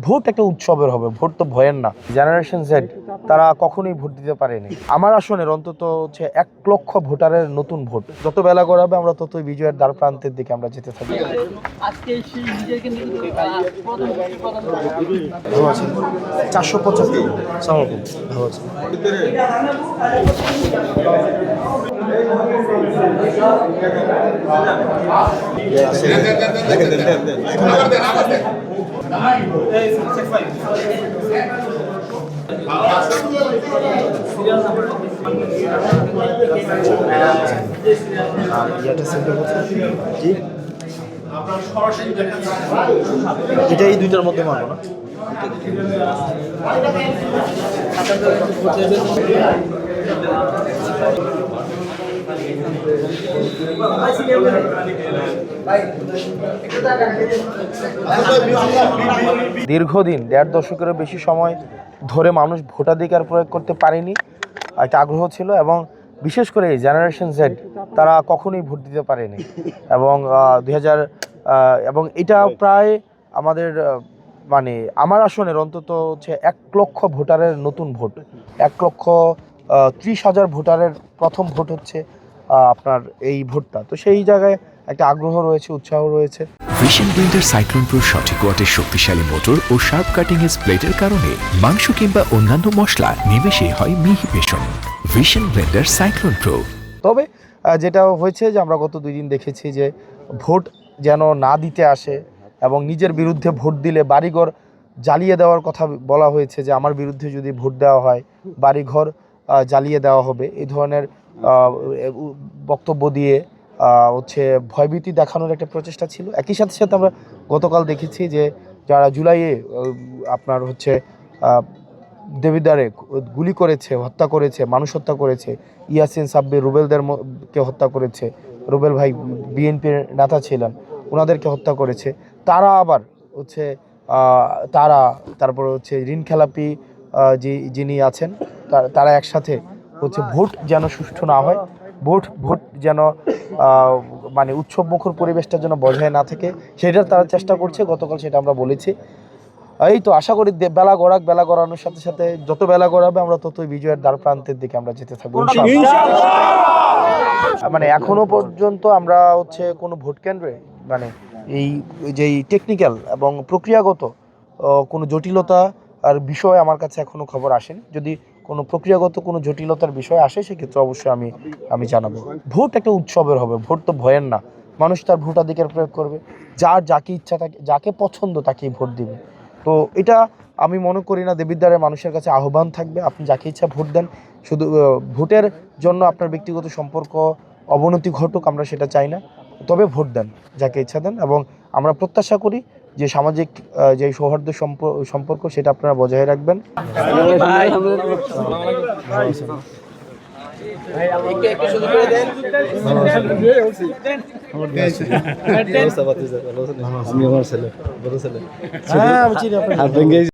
Vote একটা উৎসবের হবে, ভোট তো ভয়ের না। জেনারেশন জেড তারা কখনোই ভোট দিতে পারেনি। আমার আসনের অন্তত হচ্ছে 1 লক্ষ ভোটারের নতুন ভোট। যত বেলা গড়াবে আমরা ততই বিজয়ের দ্বার প্রান্তের দিকে আমরা যেতে থাকি। ভালো আছেন? 475 সালাম ভালো আছেন। এটা এই দুইটার মধ্যে মারবো না। দীর্ঘদিন 1.5 দশকেরও বেশি সময় ধরে মানুষ ভোটাধিকার প্রয়োগ করতে পারেনি, একটা আগ্রহ ছিল, এবং বিশেষ করে জেনারেশন জেড তারা কখনোই ভোট দিতে পারেনি। এবং 2000 এবং এটা প্রায় আমাদের মানে আমার আসনের অন্তত হচ্ছে 1 লক্ষ ভোটারের নতুন ভোট। 1,30,000 ভোটারের প্রথম ভোট হচ্ছে আপনার এই ভোটটা। তো সেই জায়গায় একটা আগ্রহ রয়েছে, উৎসাহ রয়েছে। ভিশন ব্লেন্ডার সাইক্লোন প্রো সঠিক ওয়াটের শক্তিশালী মোটর ও শার্প কাটিং এজ প্লেটের কারণে মাংস কিংবা অন্যান্য মশলা নিমেষেই হয় মিহি বেসন। Vision blender Cyclone pro. তবে যেটা হয়েছে যে আমরা গত 2 দিন দেখেছি যে ভোট যেন না দিতে আসে এবং নিজের বিরুদ্ধে ভোট দিলে বাড়িঘর জ্বালিয়ে দেওয়ার কথা বলা হয়েছে, যে আমার বিরুদ্ধে যদি ভোট দেওয়া হয় বাড়িঘর জ্বালিয়ে দেওয়া হবে, এই ধরনের বক্তব্য দিয়ে হচ্ছে ভয়ভীতি দেখানোর একটা প্রচেষ্টা ছিল। একই সাথে সাথে আমরা গতকাল দেখেছি যে যারা জুলাইয়ে আপনার হচ্ছে দেবিদ্বারে গুলি করেছে, হত্যা করেছে, মানুষ হত্যা করেছে, ইয়াসিন সাব্বির রুবেলদেরকে হত্যা করেছে, রুবেল ভাই বিএনপির নেতা ছিলেন, ওনাদেরকে হত্যা করেছে, তারা আবার হচ্ছে তারপর হচ্ছে ঋণ খেলাপি যিনি আছেন তারা একসাথে হচ্ছে ভোট যেন সুষ্ঠু না হয়, ভোট যেন মানে উৎসবমুখর পরিবেশটা যেন বজায় না থাকে, সেটার তারা চেষ্টা করছে। গতকাল সেটা আমরা বলেছি। এই তো আশা করি বেলা গড়ানোর সাথে সাথে যত বেলা গড়াবে আমরা ততই বিজয়ের দ্বার প্রান্তের দিকে আমরা যেতে থাকবো ইনশাআল্লাহ। মানে এখনো পর্যন্ত আমরা হচ্ছে কোনো ভোট কেন্দ্রে মানে এই যেই টেকনিক্যাল এবং প্রক্রিয়াগত কোনো জটিলতা আর বিষয় আমার কাছে এখনো খবর আসেনি। যদি কোনো প্রক্রিয়াগত কোনো জটিলতার বিষয় আসে সেক্ষেত্রে অবশ্যই আমি জানাবো। ভোট একটা উৎসবের হবে, ভোট তো ভয়ের না। মানুষ তার ভোটাধিকার প্রয়োগ করবে, যাকে ইচ্ছা তাকে, যাকে পছন্দ তাকেই ভোট দিবে। তো এটা আমি মনে করি না দেবিদ্বারের মানুষের কাছে আহ্বান থাকবে আপনি যাকে ইচ্ছা ভোট দেন। শুধু ভোটের জন্য আপনার ব্যক্তিগত সম্পর্ক অবনতি ঘটুক আমরা সেটা চাই না, তবে ভোট দেন যাকে ইচ্ছা দেন। এবং আমরা প্রত্যাশা করি যে সামাজিক যে সৌহার্দ্য সম্পর্ক সেটা আপনারা বজায় রাখবেন। আমি চিনি আপনার।